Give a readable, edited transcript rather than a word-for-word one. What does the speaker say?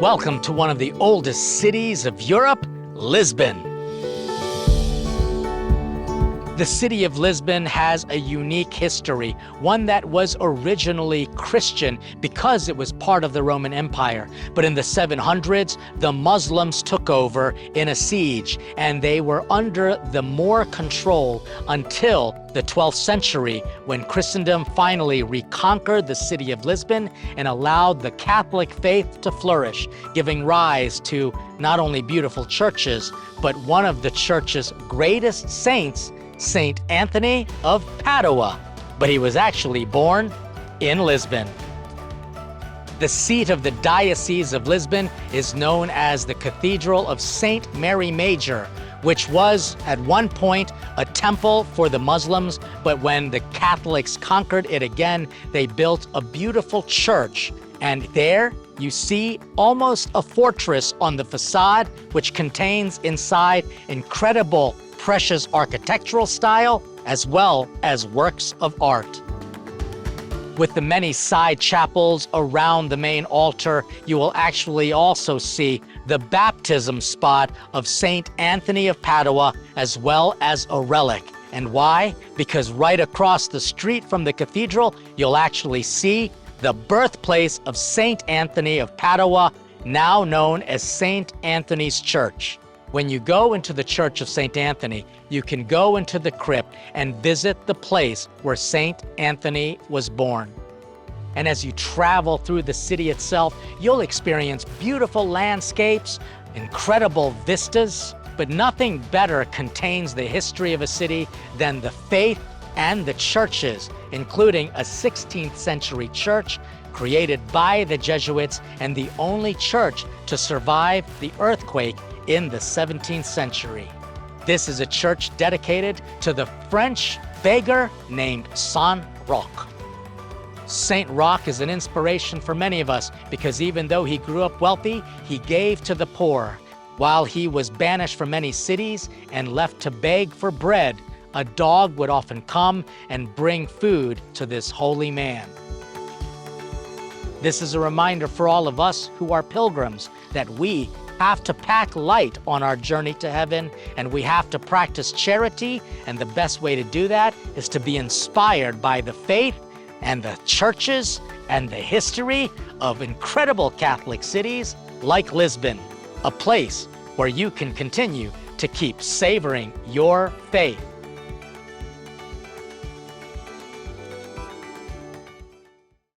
Welcome to one of the oldest cities of Europe, Lisbon. The city of Lisbon has a unique history, one that was originally Christian because it was part of the Roman Empire. But in the 700s, the Muslims took over in a siege, and they were under the Moor control until the 12th century, when Christendom finally reconquered the city of Lisbon and allowed the Catholic faith to flourish, giving rise to not only beautiful churches, but one of the church's greatest saints, Saint Anthony of Padua, but he was actually born in Lisbon. The seat of the Diocese of Lisbon is known as the Cathedral of Saint Mary Major, which was at one point a temple for the Muslims, but when the Catholics conquered it again, they built a beautiful church. And there you see almost a fortress on the facade, which contains inside incredible precious architectural style, as well as works of art. With the many side chapels around the main altar, you will actually also see the baptism spot of Saint Anthony of Padua, as well as a relic. And why? Because right across the street from the cathedral, you'll actually see the birthplace of Saint Anthony of Padua, now known as Saint Anthony's Church. When you go into the Church of St. Anthony, you can go into the crypt and visit the place where St. Anthony was born. And as you travel through the city itself, you'll experience beautiful landscapes, incredible vistas, but nothing better contains the history of a city than the faith and the churches, including a 16th century church created by the Jesuits and the only church to survive the earthquake in the 17th century. This is a church dedicated to the French beggar named Saint Roch. Saint Roch is an inspiration for many of us because even though he grew up wealthy, he gave to the poor. While he was banished from many cities and left to beg for bread, a dog would often come and bring food to this holy man. This is a reminder for all of us who are pilgrims that we have to pack light on our journey to heaven, and we have to practice charity, and the best way to do that is to be inspired by the faith and the churches and the history of incredible Catholic cities like Lisbon, a place where you can continue to keep savoring your faith.